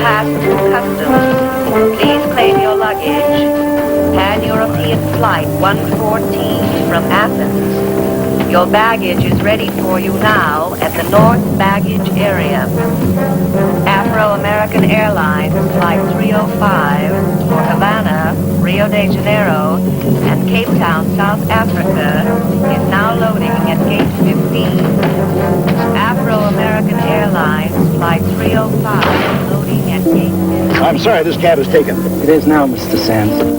passed through customs. Please claim your luggage. Pan-European Flight 114 from Athens. Your baggage is ready for you now at the North Baggage Area. Afro-American Airlines Flight 305 for Havana, Rio de Janeiro, and Cape Town, South Africa is now loading at Gate 15. Afro-American Airlines Flight 305 loading at Gate 15. I'm sorry, this cab is taken. It is now, Mr. Sands.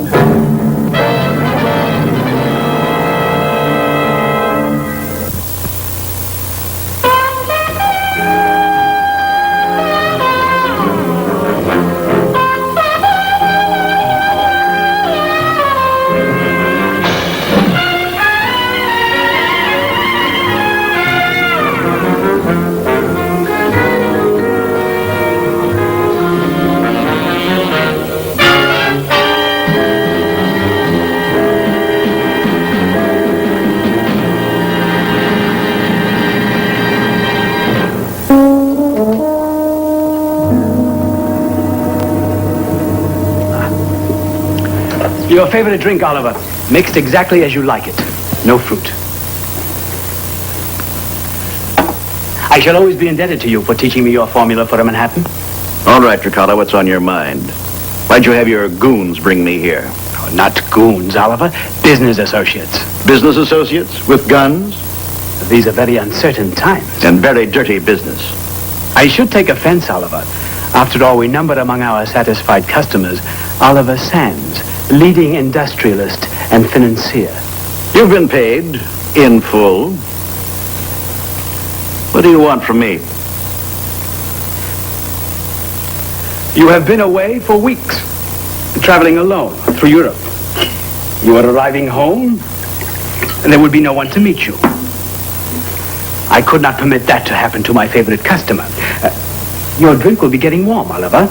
Your favorite drink, Oliver. Mixed exactly as you like it. No fruit. I shall always be indebted to you for teaching me your formula for a Manhattan. All right, Ricardo, what's on your mind? Why'd you have your goons bring me here? Oh, not goons, Oliver. Business associates. Business associates? With guns? These are very uncertain times. And very dirty business. I should take offense, Oliver. After all, we number among our satisfied customers Oliver Sands, leading industrialist and financier. You've been paid in full. What do you want from me? You have been away for weeks, traveling alone through Europe. You are arriving home, and there would be no one to meet you. I could not permit that to happen to my favorite customer. Your drink will be getting warm, Oliver.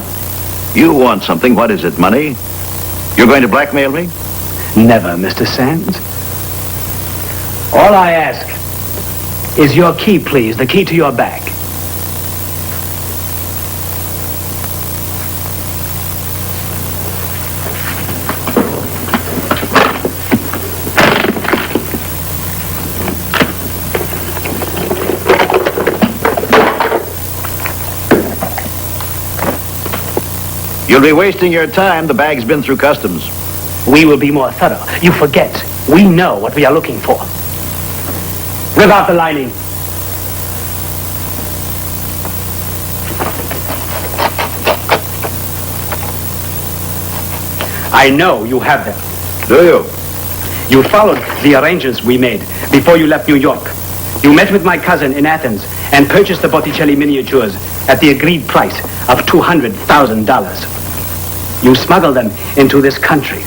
You want something. What is it, money? You're going to blackmail me? Never, Mr. Sands. All I ask is your key, please, the key to your bag. You'll be wasting your time. The bag's been through customs. We will be more thorough. You forget. We know what we are looking for. Rip out the lining. I know you have them. Do you? You followed the arrangements we made before you left New York. You met with my cousin in Athens and purchased the Botticelli miniatures at the agreed price of $200,000. You smuggled them into this country,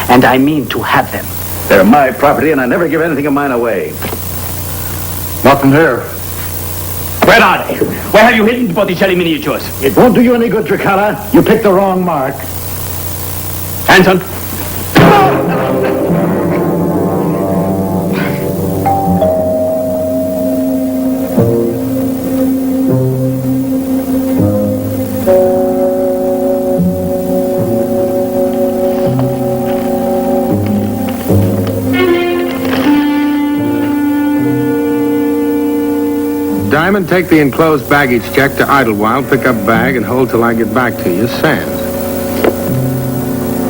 and I mean to have them. They're my property, and I never give anything of mine away. Nothing here. Where are they? Where have you hidden the Botticelli miniatures? It won't do you any good, Tricala. You picked the wrong mark. Hanson. Diamond, take the enclosed baggage check to Idlewild, pick up bag, and hold till I get back to you. Sands.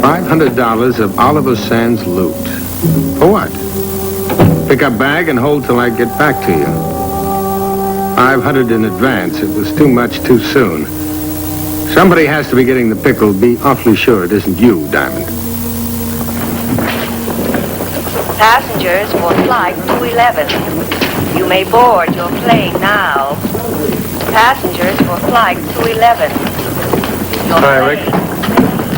$500 of Oliver Sands loot. For what? Pick up bag and hold till I get back to you. 500 in advance. It was too much too soon. Somebody has to be getting the pickle. Be awfully sure it isn't you, Diamond. Passengers for Flight 211. You may board your plane now. Passengers for Flight 211. Hi, Rick.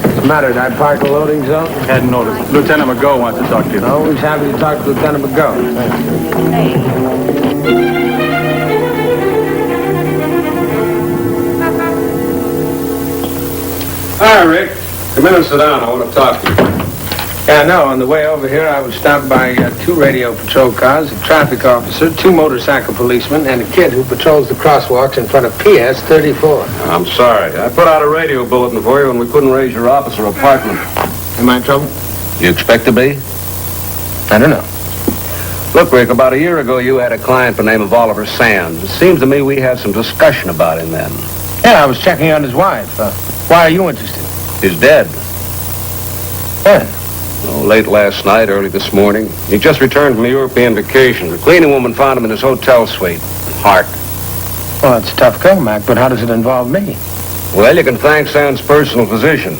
What's the matter? Did I park the loading zone? Hadn't noticed. Lieutenant McGo wants to talk to you. Always happy to talk to Lieutenant McGo. Thanks. Hi, Rick. Come in and sit down. I want to talk to you. Yeah, no, on the way over here, I was stopped by 2 radio patrol cars, a traffic officer, 2 motorcycle policemen, and a kid who patrols the crosswalks in front of PS 34. I'm sorry. I put out a radio bulletin for you and we couldn't raise your office or apartment. Am I in trouble? You expect to be? I don't know. Look, Rick, about a year ago you had a client by the name of Oliver Sands. It seems to me we had some discussion about him then. Yeah, I was checking on his wife. Why are you interested? He's dead. When? Oh, late last night, early this morning. He just returned from a European vacation. The cleaning woman found him in his hotel suite. Heart. Well, it's a tough go, Mac, but how does it involve me? Well, you can thank Sands' personal physician.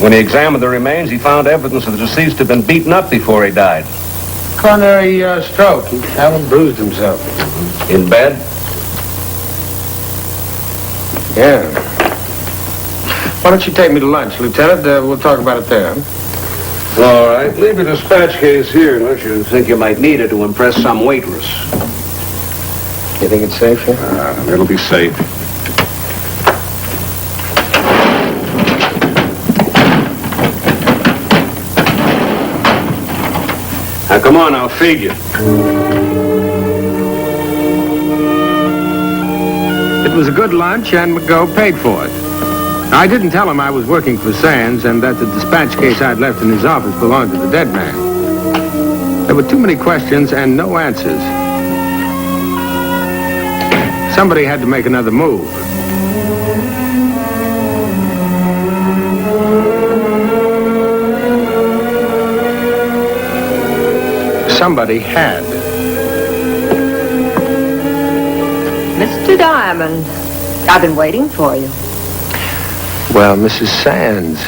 When he examined the remains, he found evidence that the deceased had been beaten up before he died. Coronary stroke. He fell and bruised himself. In bed? Yeah. Why don't you take me to lunch, Lieutenant? We'll talk about it there. Huh? All right. Leave your dispatch case here unless you think you might need it to impress some waitress. You think it's safe here? It'll be safe. Now, come on, I'll feed you. It was a good lunch, and McGo paid for it. I didn't tell him I was working for Sands and that the dispatch case I'd left in his office belonged to the dead man. There were too many questions and no answers. Somebody had to make another move. Somebody had. Mr. Diamond, I've been waiting for you. Well, Mrs. Sands,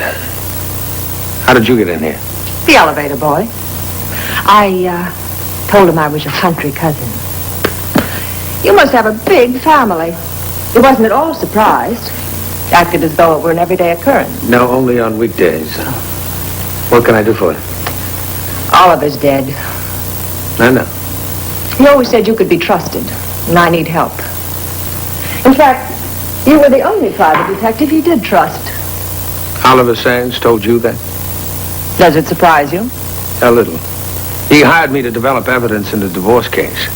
how did you get in here? The elevator boy. I told him I was your country cousin. You must have a big family. He wasn't at all surprised. Acted as though it were an everyday occurrence. No, only on weekdays. What can I do for you? Oliver's dead. I know. He always said you could be trusted, and I need help. In fact, you were the only private detective he did trust. Oliver Sands told you that? Does it surprise you? A little. He hired me to develop evidence in the divorce case.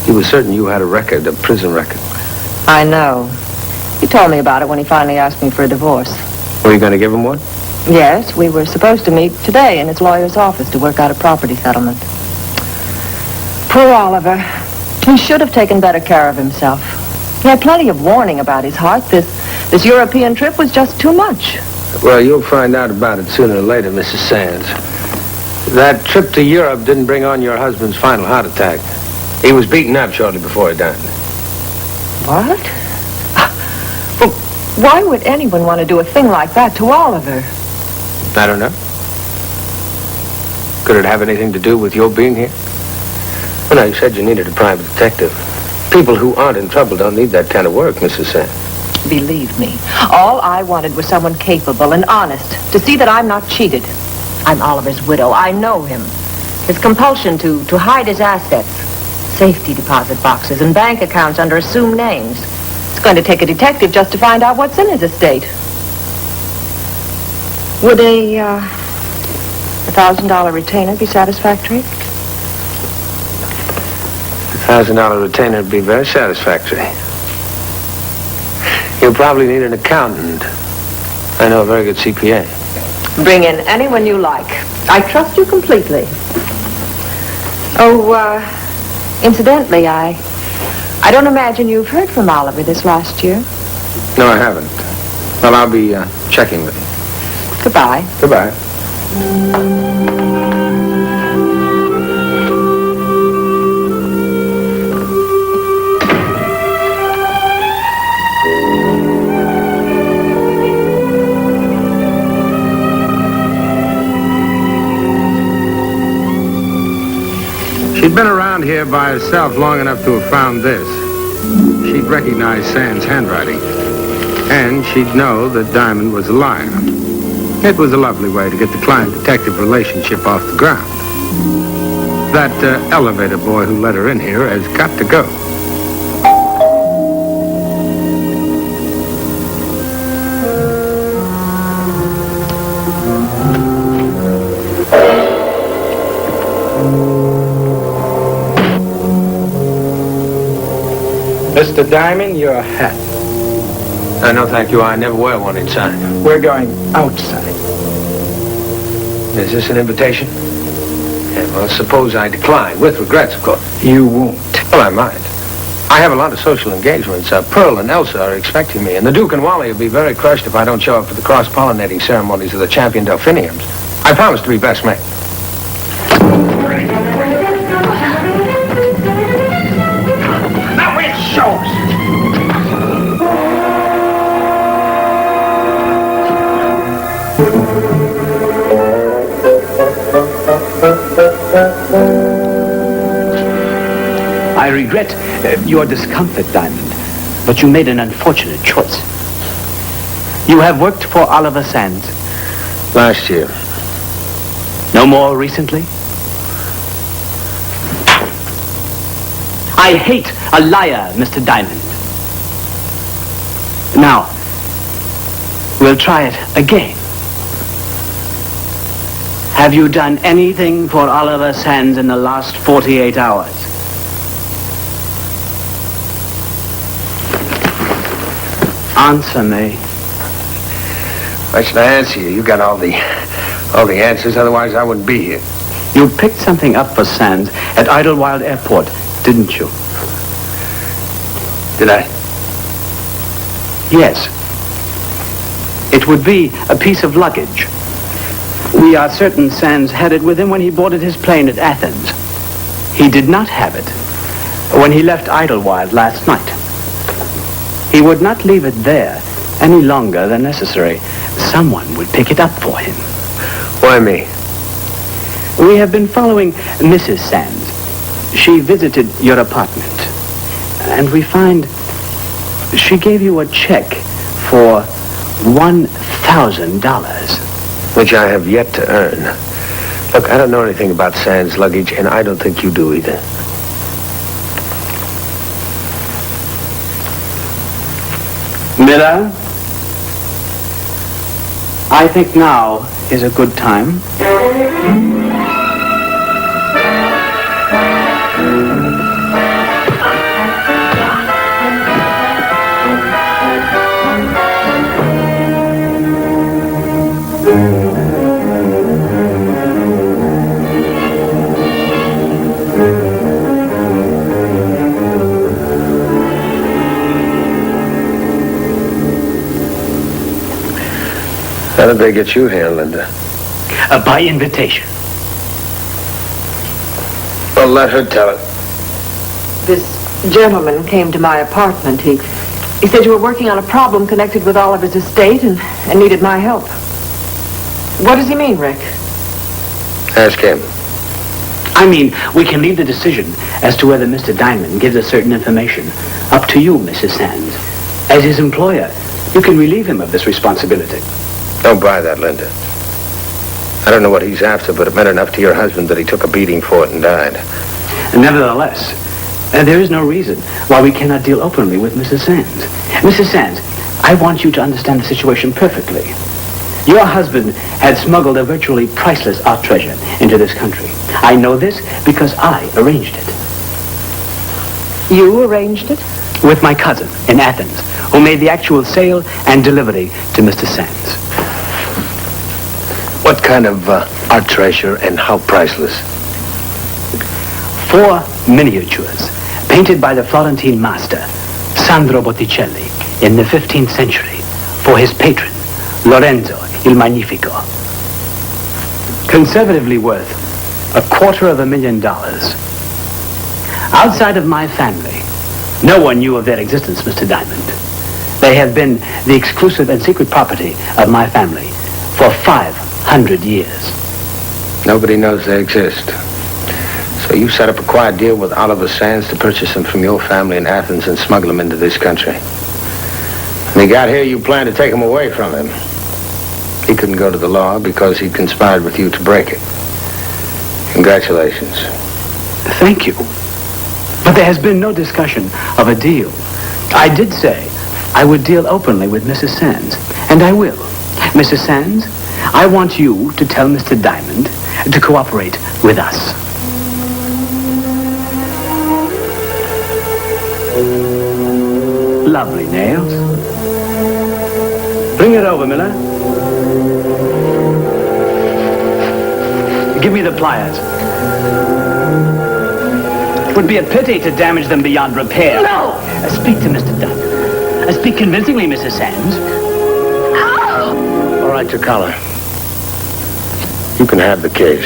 He was certain you had a record, a prison record. I know. He told me about it when he finally asked me for a divorce. Were you going to give him one? Yes, we were supposed to meet today in his lawyer's office to work out a property settlement. Poor Oliver. He should have taken better care of himself. He had plenty of warning about his heart. This European trip was just too much. Well, you'll find out about it sooner or later, Mrs. Sands. That trip to Europe didn't bring on your husband's final heart attack. He was beaten up shortly before he died. What? Well, why would anyone want to do a thing like that to Oliver? I don't know. Could it have anything to do with your being here? Well, now, you said you needed a private detective. People who aren't in trouble don't need that kind of work, Mrs. Sands. Believe me, all I wanted was someone capable and honest to see that I'm not cheated. I'm Oliver's widow. I know him. His compulsion to hide his assets, safety deposit boxes and bank accounts under assumed names. It's going to take a detective just to find out what's in his estate. Would a $1,000 retainer be satisfactory? $1,000 retainer would be very satisfactory. You'll probably need an accountant. I know a very good CPA. Bring in anyone you like. I trust you completely. Oh, incidentally, I don't imagine you've heard from Oliver this last year. No, I haven't. Well, I'll be checking with you. Goodbye. Goodbye. She'd been around here by herself long enough to have found this. She'd recognize Sands' handwriting. And she'd know that Diamond was a liar. It was a lovely way to get the client-detective relationship off the ground. That elevator boy who let her in here has got to go. Mr. Diamond, your hat. No, thank you. I never wear one inside. We're going outside. Is this an invitation? Yeah, well, suppose I decline, with regrets, of course. You won't. Well, I might. I have a lot of social engagements. Pearl and Elsa are expecting me, and the Duke and Wally will be very crushed if I don't show up for the cross-pollinating ceremonies of the champion delphiniums. I promise to be best man. Now it shows. I regret your discomfort, Diamond, but you made an unfortunate choice. You have worked for Oliver Sands. Last year. No more recently? I hate a liar, Mr. Diamond. Now, we'll try it again. Have you done anything for Oliver Sands in the last 48 hours? Answer me. Why should I answer you? You got all the answers, otherwise I wouldn't be here. You picked something up for Sands at Idlewild Airport, didn't you? Did I? Yes. It would be a piece of luggage. We are certain Sands had it with him when he boarded his plane at Athens. He did not have it when he left Idlewild last night. He would not leave it there any longer than necessary. Someone would pick it up for him. Why me? We have been following Mrs. Sands. She visited your apartment, and we find she gave you a check for $1,000. Which I have yet to earn. Look, I don't know anything about Sands' luggage, and I don't think you do either. Miller, I think now is a good time. How did they get you here, Linda? By invitation. Well, let her tell it. This gentleman came to my apartment. He said you were working on a problem connected with Oliver's estate and needed my help. What does he mean, Rick? Ask him. I mean, we can leave the decision as to whether Mr. Diamond gives us certain information up to you, Mrs. Sands. As his employer, you can relieve him of this responsibility. Don't buy that, Linda. I don't know what he's after, but it meant enough to your husband that he took a beating for it and died. Nevertheless, there is no reason why we cannot deal openly with Mrs. Sands. Mrs. Sands, I want you to understand the situation perfectly. Your husband had smuggled a virtually priceless art treasure into this country. I know this because I arranged it. You arranged it? With my cousin in Athens, who made the actual sale and delivery to Mr. Sands. What kind of art treasure and how priceless? 4 miniatures painted by the Florentine master, Sandro Botticelli, in the 15th century for his patron, Lorenzo il Magnifico. Conservatively worth $250,000. Outside of my family, no one knew of their existence, Mr. Diamond. They have been the exclusive and secret property of my family for 500 years. Nobody knows they exist. So you set up a quiet deal with Oliver Sands to purchase them from your family in Athens and smuggle them into this country. When he got here, you planned to take them away from him. He couldn't go to the law because he conspired with you to break it. Congratulations. Thank you. But there has been no discussion of a deal. I did say I would deal openly with Mrs. Sands, and I will. Mrs. Sands, I want you to tell Mr. Diamond to cooperate with us. Lovely nails. Bring it over, Miller. Give me the pliers. It would be a pity to damage them beyond repair. No! Speak to Mr. Dunn. Speak convincingly, Mrs. Sands. All right, your collar. You can have the case.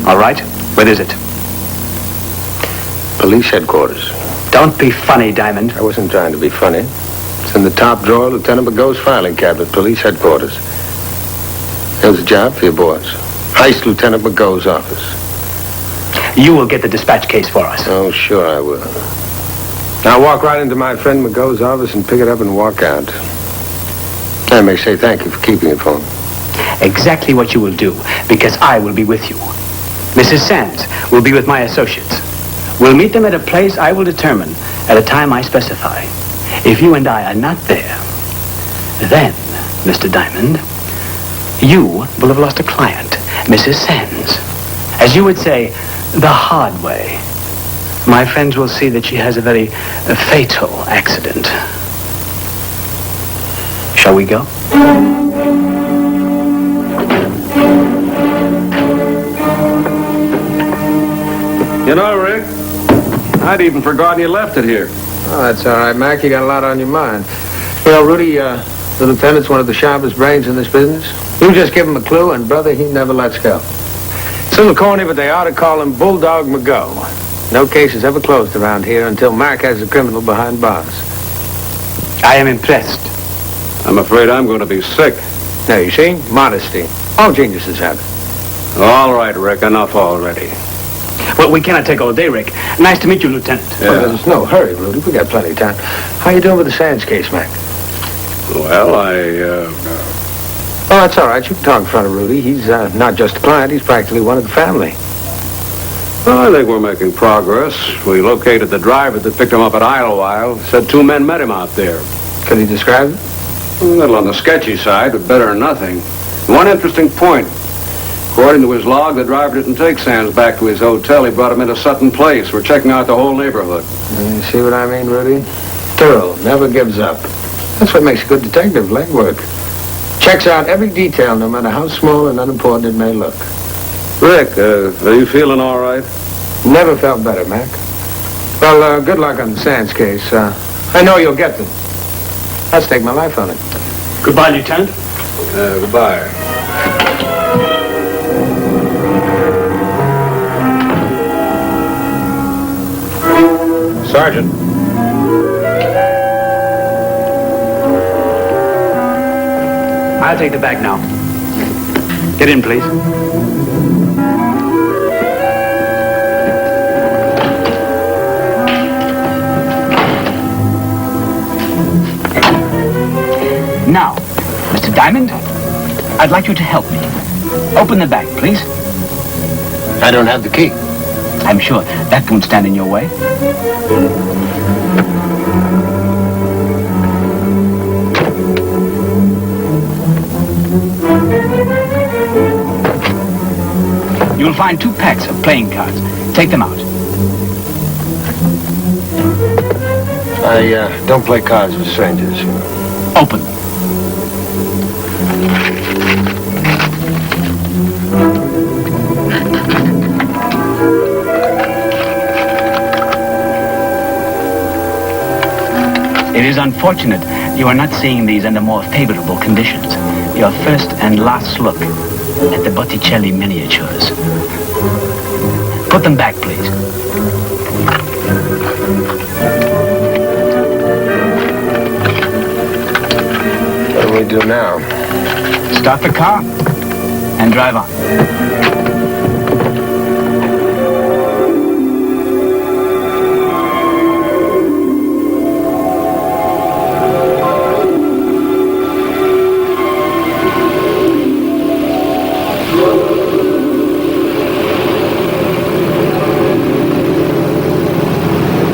All right. Where is it? Police headquarters. Don't be funny, Diamond. I wasn't trying to be funny. It's in the top drawer of Lieutenant McGo's filing cabinet, police headquarters. There's a job for your boys. Heist Lieutenant McGo's office. You will get the dispatch case for us. Oh, sure I will. Now walk right into my friend McGo's office and pick it up and walk out. I may say thank you for keeping it for me. Exactly what you will do, because I will be with you. Mrs. Sands will be with my associates. We'll meet them at a place I will determine at a time I specify. If you and I are not there, then, Mr. Diamond, you will have lost a client, Mrs. Sands. As you would say, the hard way. My friends will see that she has a very fatal accident. Shall we go? You know, Rick, I'd even forgotten you left it here. Oh, that's all right, Mac. You got a lot on your mind. You know, Rudy, the lieutenant's one of the sharpest brains in this business. You just give him a clue, and, brother, he never lets go. It's a little corny, but they ought to call him Bulldog McGo. No case is ever closed around here until Mark has a criminal behind bars. I am impressed. I'm afraid I'm going to be sick. Now, you see? Modesty. All geniuses have it. All right, Rick, enough already. Well, we cannot take all day, Rick. Nice to meet you, Lieutenant. Well, there's no hurry, Rudy. We got plenty of time. How you doing with the Sands case, Mac? Well, Oh, that's all right. You can talk in front of Rudy. He's not just a client. He's practically one of the family. Well, I think we're making progress. We located the driver that picked him up at Idlewild. Said 2 men met him out there. Could he describe it? A little on the sketchy side, but better than nothing. One interesting point. According to his log, the driver didn't take Sands back to his hotel. He brought him into Sutton Place. We're checking out the whole neighborhood. You see what I mean, Rudy? Thorough, never gives up. That's what makes a good detective, legwork. Checks out every detail, no matter how small and unimportant it may look. Rick, are you feeling all right? Never felt better, Mac. Well, good luck on the Sands case. I know you'll get them. I'll stake my life on it. Goodbye, Lieutenant. Goodbye. Sergeant. I'll take the bag now. Get in, please. Now, Mr. Diamond, I'd like you to help me. Open the bag, please. I don't have the key. I'm sure that won't stand in your way. You'll find 2 packs of playing cards. Take them out. I don't play cards with strangers. Open them. It is unfortunate you are not seeing these under more favorable conditions. Your first and last look at the Botticelli miniatures. Put them back, please. What do we do now? Start the car and drive on.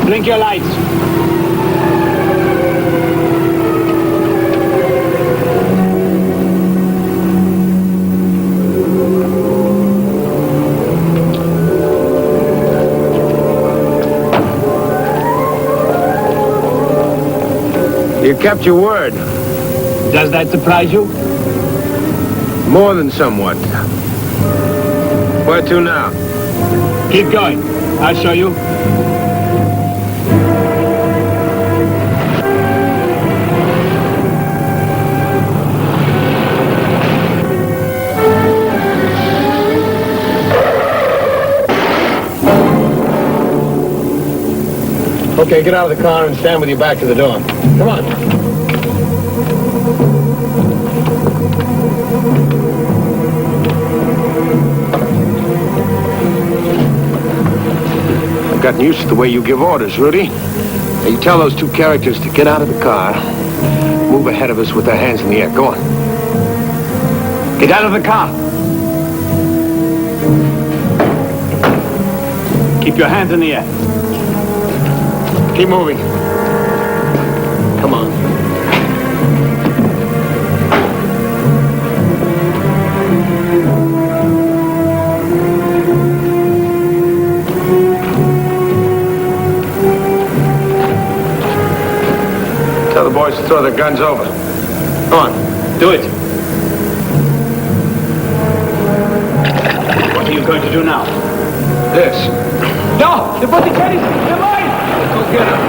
Blink your lights. You kept your word. Does that surprise you? More than somewhat. Where to now? Keep going. I'll show you. Okay, get out of the car and stand with your back to the door. Come on. I've gotten used to the way you give orders, Rudy. Now, you tell those two characters to get out of the car, move ahead of us with their hands in the air. Go on. Get out of the car. Keep your hands in the air. Keep moving. Come on. Tell the boys to throw their guns over. Come on. Do it. What are you going to do now? This. No! The Botticellis! They're mine! Go get him.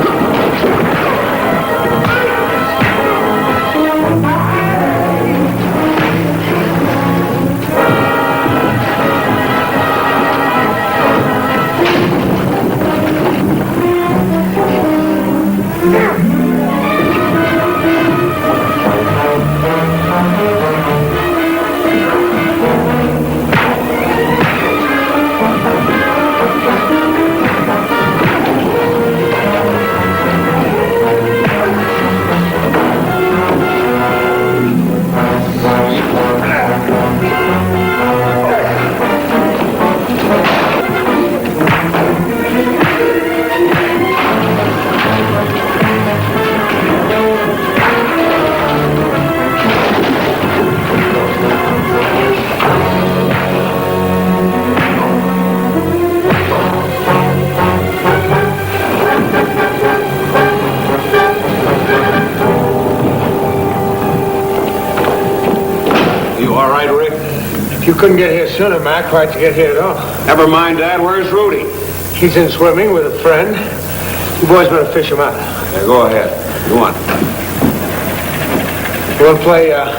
You couldn't get here sooner, Mac. Why'd you get here at all? Never mind, Dad. Where's Rudy? He's in swimming with a friend. You boys better fish him out. Yeah, go ahead. Go on. You want to play a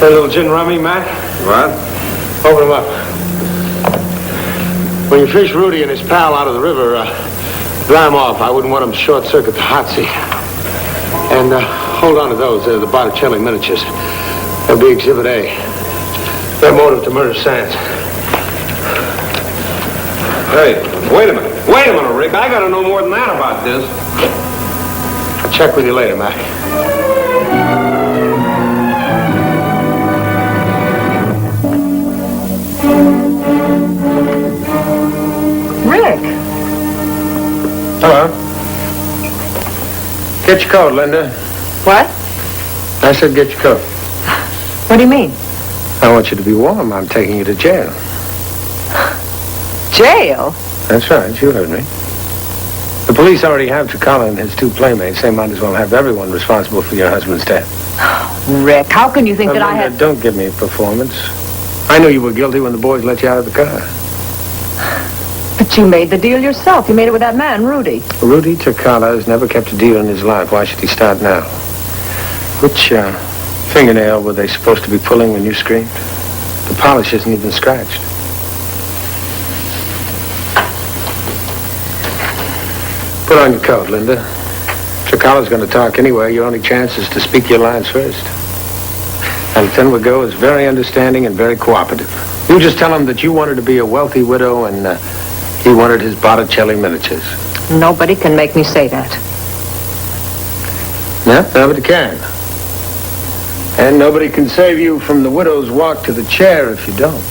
little gin rummy, Mac? What? Open him up. When you fish Rudy and his pal out of the river, dry him off. I wouldn't want him to short-circuit the hot sea. And hold on to those. They're the Botticelli miniatures. They'll be Exhibit A. Their motive to murder Sands. Hey, wait a minute. Wait a minute, Rick. I gotta know more than that about this. I'll check with you later, Mac. Rick! Hello. Get your coat, Linda. What? I said get your coat. What do you mean? I want you to be warm. I'm taking you to jail. Jail? That's right. You heard me. The police already have Chikala and his two playmates. They might as well have everyone responsible for your husband's death. Rick, how can you think that I Linda, had... Don't give me a performance. I knew you were guilty when the boys let you out of the car. But you made the deal yourself. You made it with that man, Rudy. Rudy Chikala has never kept a deal in his life. Why should he start now? Which, fingernail were they supposed to be pulling when you screamed? The polish isn't even scratched. Put on your coat, Linda. Chikala's going to talk anyway. Your only chance is to speak your lines first. And Lieutenant McGo is very understanding and very cooperative. You just tell him that you wanted to be a wealthy widow and he wanted his Botticelli miniatures. Nobody can make me say that. Yeah, nobody can. And nobody can save you from the widow's walk to the chair if you don't.